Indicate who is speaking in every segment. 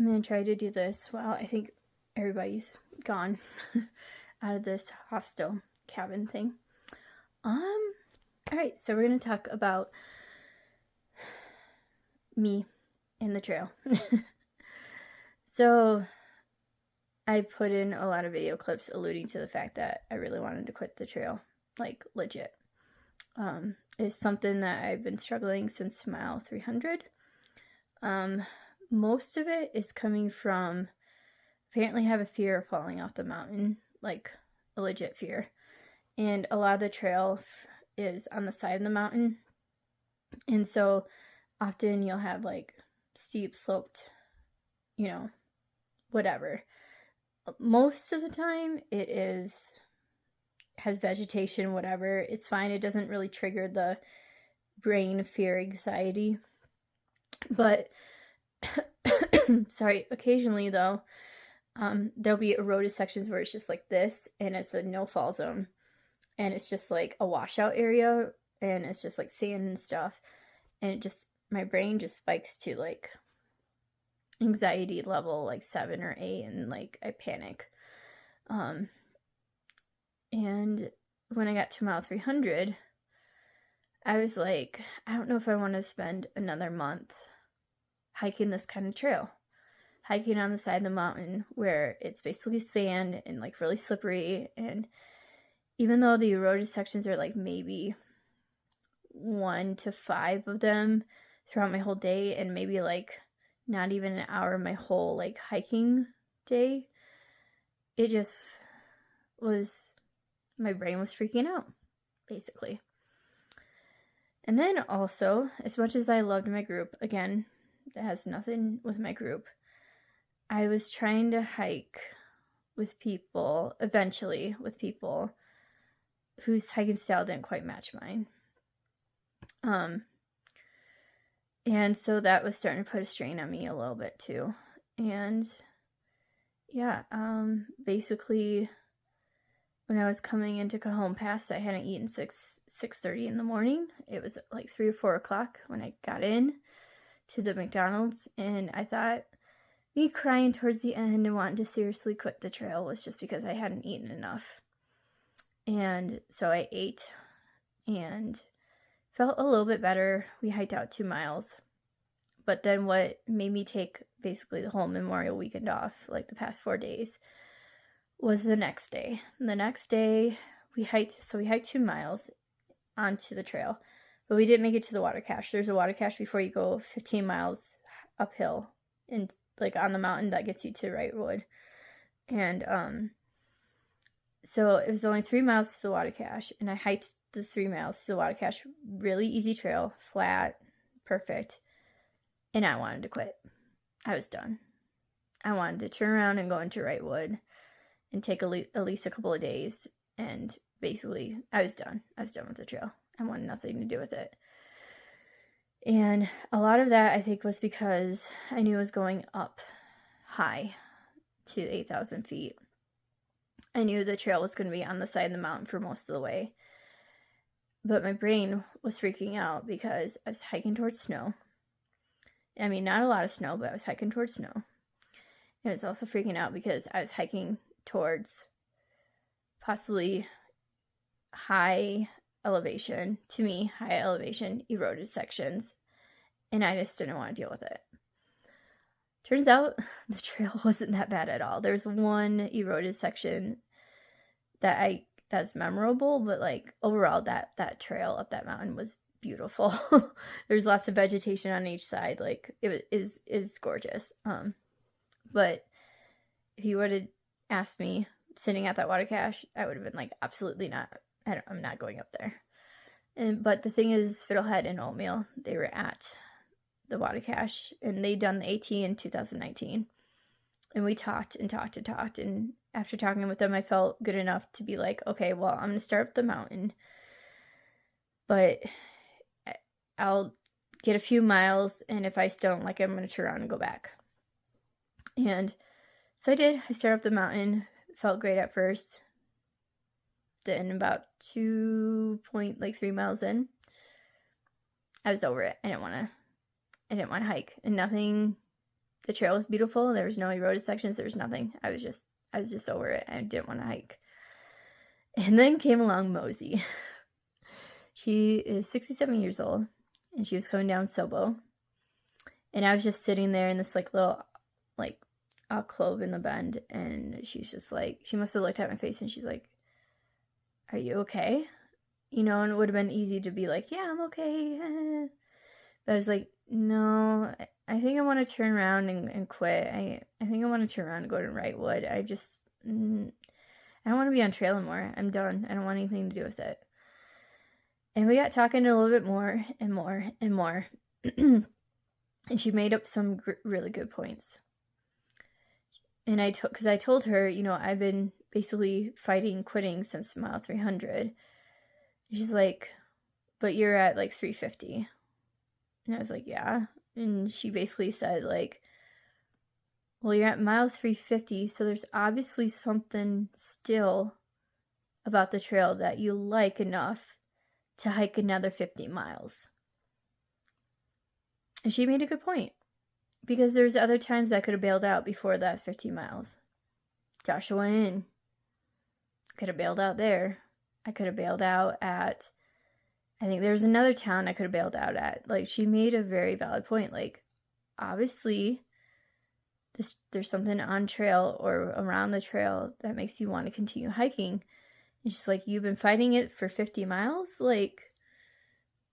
Speaker 1: I'm going to try to do this while I think everybody's gone out of this hostel cabin thing. Alright, so we're going to talk about me and the trail. So, I put in a lot of video clips alluding to the fact that I really wanted to quit the trail, like legit. It's something that I've been struggling since mile 300. Most of it is coming from, apparently have a fear of falling off the mountain, like a legit fear. And a lot of the trail is on the side of the mountain. And so often you'll have like steep sloped, whatever. Most of the time it has vegetation, whatever. It's fine. It doesn't really trigger the brain fear anxiety. But sorry, occasionally though, there'll be eroded sections where it's just like this and it's a no fall zone. And it's just like a washout area and it's just like sand and stuff. And my brain just spikes to like anxiety level like 7 or 8 and like I panic. And when I got to mile 300, I was like, I don't know if I want to spend another month hiking this kind of trail. Hiking on the side of the mountain where it's basically sand and like really slippery, and even though the eroded sections are like maybe 1 to 5 of them throughout my whole day, and maybe like not even an hour of my whole like hiking day, it just was, my brain was freaking out basically. And then also, as much as I loved my group, again, that has nothing with my group, I was trying to hike with people, eventually with people whose hiking style didn't quite match mine. And so that was starting to put a strain on me a little bit too. And yeah, basically when I was coming into Cajon Pass, I hadn't eaten 6:30 in the morning. It was like 3 or 4 o'clock when I got in to the McDonald's, and I thought me crying towards the end and wanting to seriously quit the trail was just because I hadn't eaten enough. And so I ate and felt a little bit better. We hiked out 2 miles. But then what made me take basically the whole Memorial weekend off, like the past 4 days, was the next day. The next day we hiked 2 miles onto the trail, but we didn't make it to the water cache. There's a water cache before you go 15 miles uphill and like on the mountain that gets you to Wrightwood. And so it was only 3 miles to the water cache, and I hiked the 3 miles to the water cache. Really easy trail, flat, perfect. And I wanted to quit. I was done. I wanted to turn around and go into Wrightwood and take at least a couple of days. And basically, I was done. I was done with the trail. I wanted nothing to do with it. And a lot of that, I think, was because I knew I was going up high to 8,000 feet. I knew the trail was going to be on the side of the mountain for most of the way. But my brain was freaking out because I was hiking towards snow. I mean, not a lot of snow, but I was hiking towards snow. And I was also freaking out because I was hiking towards possibly high elevation, to me, high elevation, eroded sections. And I just didn't want to deal with it. Turns out the trail wasn't that bad at all. There's one eroded section that's memorable, but like overall that trail up that mountain was beautiful. There's lots of vegetation on each side. Like it is gorgeous. But if you would have asked me sitting at that water cache, I would have been like, absolutely not. I'm not going up there. But the thing is, Fiddlehead and Oatmeal, they were at the water cache, and they'd done the AT in 2019. And we talked and talked and talked. And after talking with them, I felt good enough to be like, okay, well, I'm going to start up the mountain. But I'll get a few miles, and if I still don't like it, I'm going to turn around and go back. And so I did. I started up the mountain. Felt great at first. Then about 2.3 miles in, I was over it. I didn't want to hike, and nothing The trail was beautiful. There was no eroded sections. There was nothing. I was just over it. I didn't want to hike. And then came along Mosey. She is 67 years old, and she was coming down Sobo. And I was just sitting there in this like little like alcove in the bend, and she's just like, she must have looked at my face, and she's like, "Are you okay?" You know, and it would have been easy to be like, "Yeah, I'm okay." But I was like, "No, I think I want to turn around and quit. I think I want to turn around and go to Wrightwood. I don't want to be on trail anymore. I'm done. I don't want anything to do with it." And we got talking a little bit more and more and more. And she made up some really good points. And because I told her, you know, I've been basically fighting quitting since mile 300. She's like, "But you're at like 350. And I was like, "Yeah." And she basically said like, "Well, you're at mile 350, so there's obviously something still about the trail that you like enough to hike another 50 miles. And she made a good point, because there's other times I could have bailed out before that 50 miles. Joshua Inn. Could have bailed out there. I could have bailed out at, I think there's another town I could have bailed out at. Like, she made a very valid point. Like, obviously, there's something on trail or around the trail that makes you want to continue hiking. And she's like, "You've been fighting it for 50 miles? Like,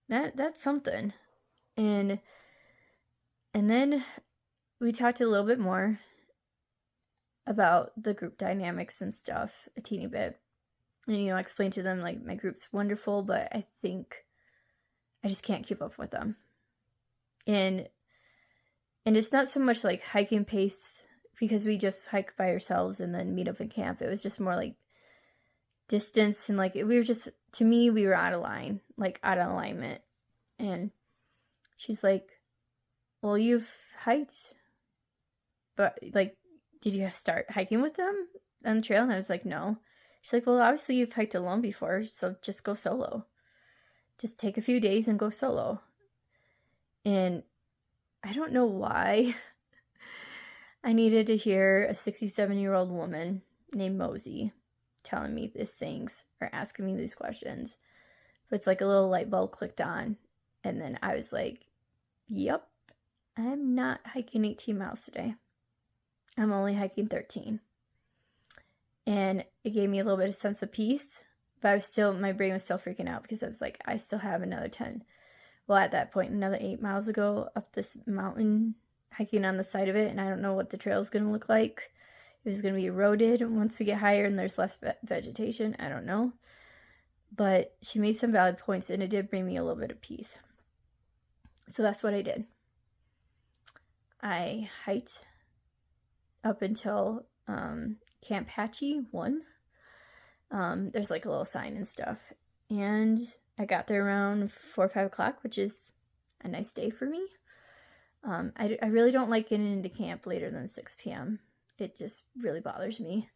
Speaker 1: that's something." And then we talked a little bit more about the group dynamics and stuff a teeny bit. And, you know, I explained to them, like, my group's wonderful, but I think I just can't keep up with them. And it's not so much like hiking pace, because we just hike by ourselves and then meet up in camp. It was just more like distance, and like we were just, to me, we were out of line, like out of alignment. And she's like, "Well, you've hiked, but like, did you start hiking with them on the trail?" And I was like, "No." She's like, "Well, obviously you've hiked alone before, so just go solo. Just take a few days and go solo." And I don't know why I needed to hear a 67-year-old woman named Mosey telling me these things or asking me these questions. But it's like a little light bulb clicked on, and then I was like, "Yep, I'm not hiking 18 miles today. I'm only hiking 13. And it gave me a little bit of sense of peace, but my brain was still freaking out, because I was like, I still have another 10. Well, at that point, another 8 miles to go up this mountain, hiking on the side of it, and I don't know what the trail is going to look like. It was going to be eroded once we get higher and there's less vegetation. I don't know. But she made some valid points, and it did bring me a little bit of peace. So that's what I did. I hiked up until Camp Hatchie 1. There's like a little sign and stuff. And I got there around 4 or 5 o'clock, which is a nice day for me. I really don't like getting into camp later than 6 p.m. It just really bothers me.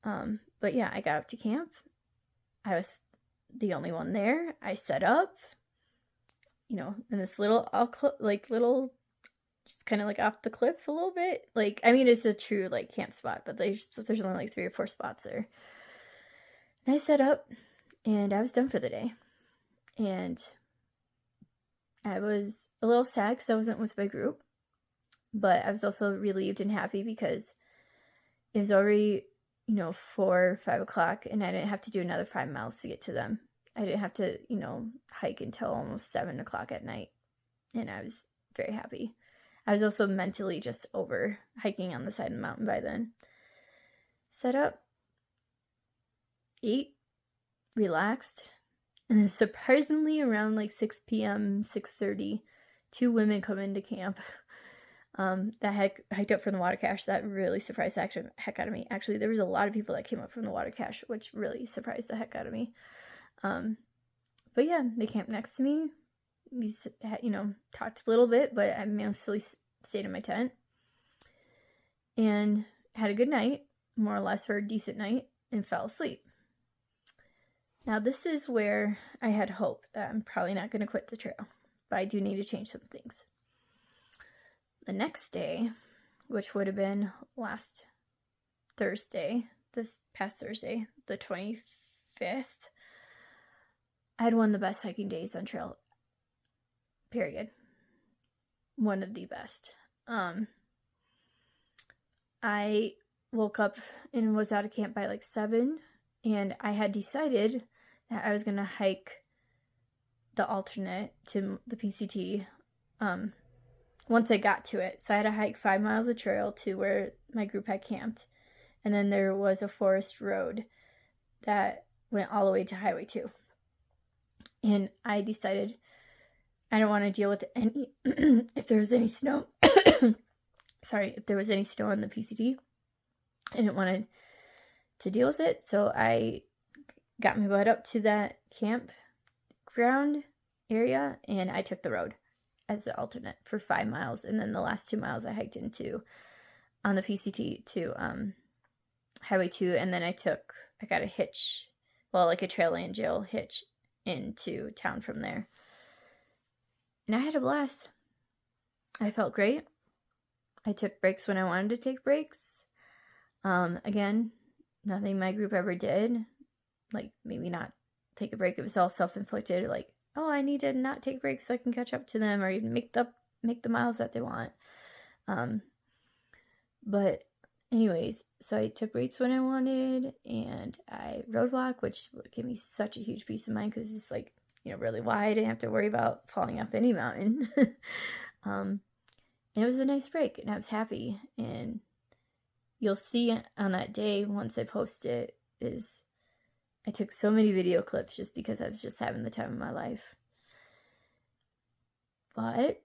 Speaker 1: But yeah, I got up to camp. I was the only one there. I set up, you know, in this little, just kind of like off the cliff a little bit. Like, I mean, it's a true like camp spot, but there's only like 3 or 4 spots there. And I set up, and I was done for the day. And I was a little sad because I wasn't with my group, but I was also relieved and happy because it was already, you know, 4 or 5 o'clock, and I didn't have to do another 5 miles to get to them. I didn't have to, you know, hike until almost 7 o'clock at night, and I was very happy. I was also mentally just over hiking on the side of the mountain by then. Set up, ate, relaxed, and then surprisingly around like 6 p.m., 6:30, 2 women come into camp that hiked up from the water cache. That really surprised the heck out of me. Actually, there was a lot of people that came up from the water cache, which really surprised the heck out of me. But yeah, they camped next to me. We, you know, talked a little bit, but I mostly stayed in my tent and had a good night, more or less, for a decent night, and fell asleep. Now, this is where I had hope that I'm probably not going to quit the trail, but I do need to change some things. The next day, which would have been last Thursday, this past Thursday, the 25th, I had one of the best hiking days on trail, period. One of the best. I woke up and was out of camp by like 7, and I had decided that I was going to hike the alternate to the PCT once I got to it. So I had to hike 5 miles of trail to where my group had camped, and then there was a forest road that went all the way to Highway 2. And I decided I don't want to deal with any, if there was any snow, if there was any snow on the PCT, I didn't want to deal with it. So I got my butt up to that campground area, and I took the road as the alternate for 5 miles. And then the last 2 miles I hiked into on the PCT to Highway 2. And then I got a hitch, like a Trailland jail hitch into town from there. And I had a blast. I felt great. I took breaks when I wanted to take breaks. Again, nothing my group ever did. Like, maybe not take a break. It was all self-inflicted. Like, oh, I need to not take breaks so I can catch up to them, or even make the miles that they want. But anyways, so I took breaks when I wanted, and I road walk, which gave me such a huge peace of mind because it's like, really wide. I didn't have to worry about falling off any mountain. And it was a nice break, and I was happy. And you'll see on that day, once I post it, is I took so many video clips just because I was just having the time of my life. But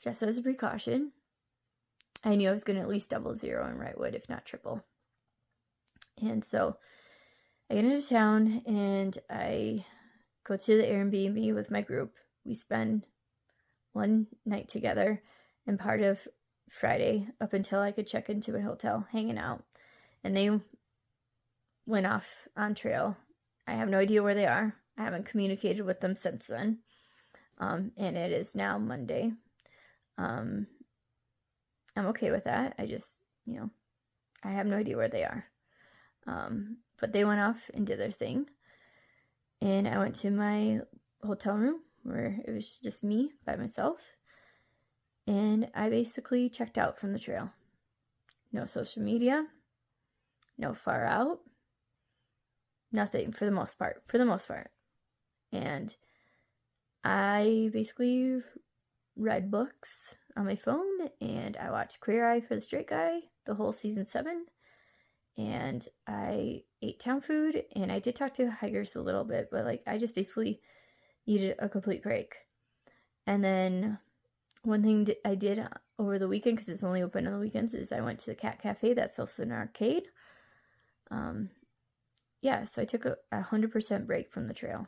Speaker 1: just as a precaution, I knew I was going to at least double zero in Wrightwood, if not triple. And so I get into town, and I go to the Airbnb with my group. We spend one night together, and part of Friday up until I could check into a hotel, hanging out. And they went off on trail. I have no idea where they are. I haven't communicated with them since then. And it is now Monday. I'm okay with that. I just, I have no idea where they are. But they went off and did their thing. And I went to my hotel room where it was just me by myself. And I basically checked out from the trail. No social media. No far out. Nothing for the most part. And I basically read books on my phone, and I watched Queer Eye for the Straight Guy, the whole season 7. And I ate town food, and I did talk to hikers a little bit, but I just basically needed a complete break. And then one thing I did over the weekend, because it's only open on the weekends, is I went to the Cat Cafe. That's also an arcade. So I took a 100% break from the trail.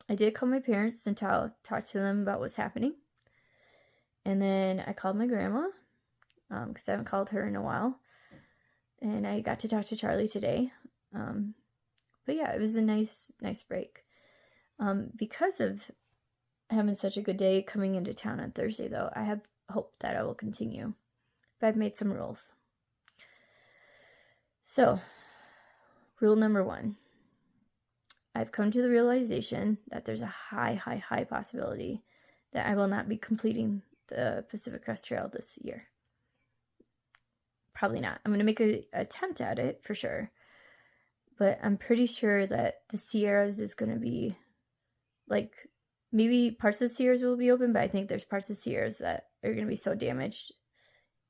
Speaker 1: I did call my parents and talk to them about what's happening. And then I called my grandma, because I haven't called her in a while. And I got to talk to Charlie today. But yeah, it was a nice break. Because of having such a good day coming into town on Thursday, though, I have hope that I will continue. But I've made some rules. So, rule number 1. I've come to the realization that there's a high possibility that I will not be completing the Pacific Crest Trail this year. Probably not. I'm going to make an attempt at it for sure. But I'm pretty sure that the Sierras is going to be, maybe parts of the Sierras will be open, but I think there's parts of the Sierras that are going to be so damaged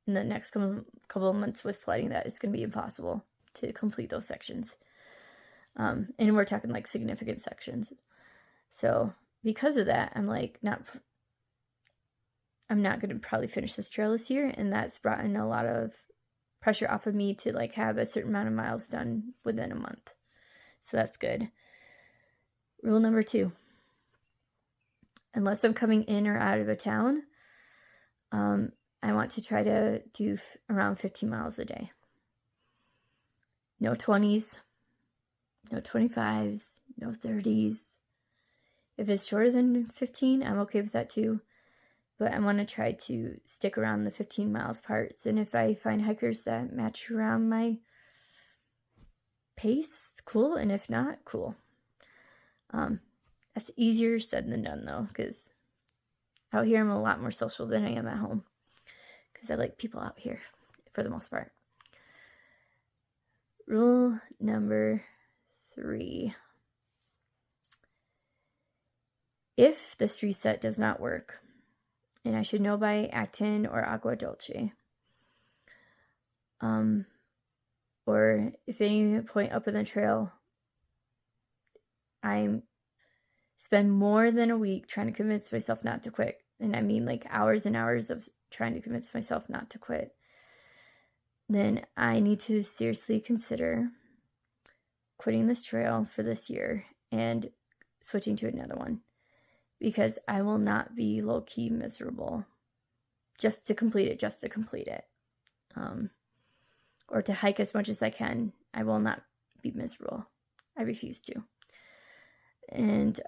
Speaker 1: in the next couple of months with flooding that it's going to be impossible to complete those sections. And we're talking significant sections. So because of that, I'm not going to probably finish this trail this year, and that's brought in a lot of pressure off of me to have a certain amount of miles done within a month. So that's good. Rule number 2. Unless I'm coming in or out of a town, I want to try to do around 15 miles a day. No 20s, no 25s, no 30s. If it's shorter than 15, I'm okay with that too. but I want to try to stick around the 15 miles parts. And if I find hikers that match around my pace, cool. And if not, cool. That's easier said than done though, because out here I'm a lot more social than I am at home, because I like people out here for the most part. Rule number 3. If this reset does not work, and I should know by Actin or Agua Dolce, or if any point up in the trail I spend more than a week trying to convince myself not to quit, and I mean like hours and hours of trying to convince myself not to quit, then I need to seriously consider quitting this trail for this year and switching to another one, because I will not be low-key miserable just to complete it. Or to hike as much as I can. I will not be miserable. I refuse to. And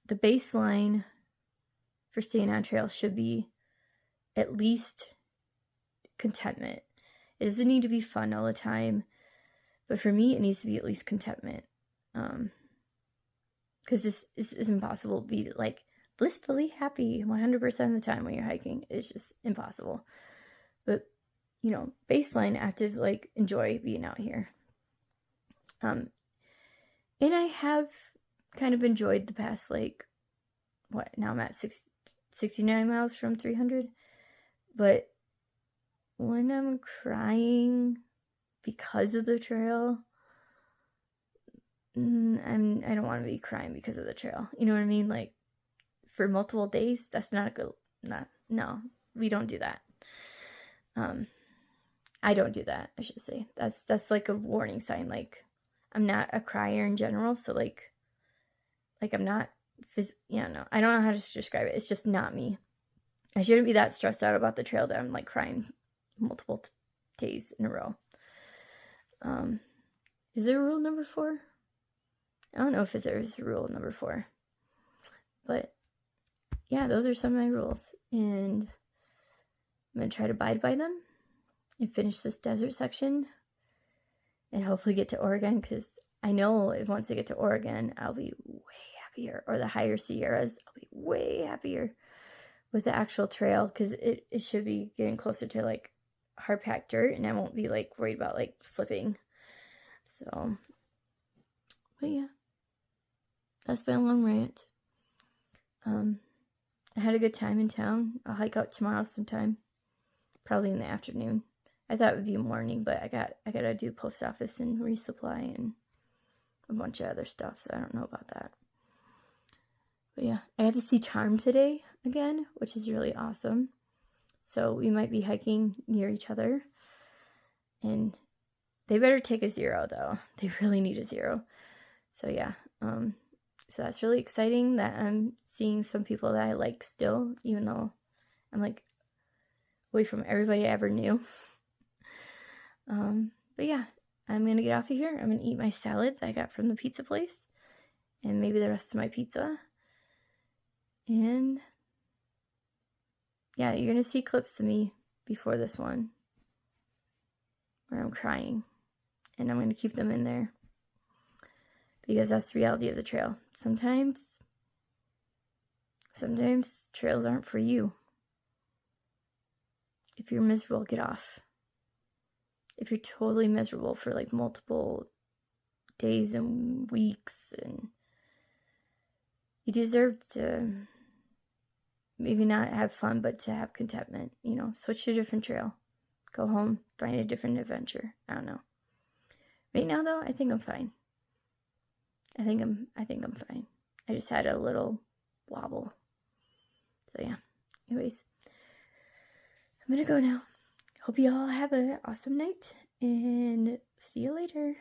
Speaker 1: the baseline for staying on trail should be at least contentment. It doesn't need to be fun all the time, but for me, it needs to be at least contentment. Because this is impossible to be like blissfully happy 100% of the time when you're hiking. It's just impossible. But you know, baseline active, like enjoy being out here. And I have kind of enjoyed the past, like, now I'm at 69 miles from 300. But when I'm crying because of the trail, I don't want to be crying because of the trail. You know what I mean? Like, for multiple days, that's not a good, no, we don't do that. I don't do that, I should say. That's like a warning sign. Like, I'm not a crier in general, so like I'm not, no, I don't know how to describe it. It's just not me. I shouldn't be that stressed out about the trail that I'm like crying multiple days in a row. Is there a rule number 4? I don't know if there's a rule number 4, but yeah, those are some of my rules, and I'm gonna try to abide by them and finish this desert section and hopefully get to Oregon, because I know if once I get to Oregon, I'll be way happier, or the higher Sierras, I'll be way happier with the actual trail, because it should be getting closer to like hard packed dirt, and I won't be like worried about like slipping. So, but yeah, that's been a long rant. I had a good time in town. I'll hike out tomorrow sometime, probably in the afternoon. I thought it would be morning, but I gotta do post office and resupply and a bunch of other stuff, so I don't know about that. But yeah, I got to see Charm today again, which is really awesome. So we might be hiking near each other, and they better take a 0 though. They really need a 0. So yeah, so that's really exciting that I'm seeing some people that I like still, even though I'm like away from everybody I ever knew. But yeah, I'm gonna get off of here. I'm gonna eat my salad that I got from the pizza place, and maybe the rest of my pizza. And yeah, you're gonna see clips of me before this one where I'm crying, and I'm gonna keep them in there, because that's the reality of the trail. Sometimes trails aren't for you. If you're miserable, get off. If you're totally miserable for like multiple days and weeks, and you deserve to maybe not have fun, but to have contentment, you know, switch to a different trail, go home, find a different adventure. I don't know. Right now though, I think I'm fine. I think I'm fine. I just had a little wobble. So yeah, anyways, I'm gonna go now. Hope you all have an awesome night, and see you later.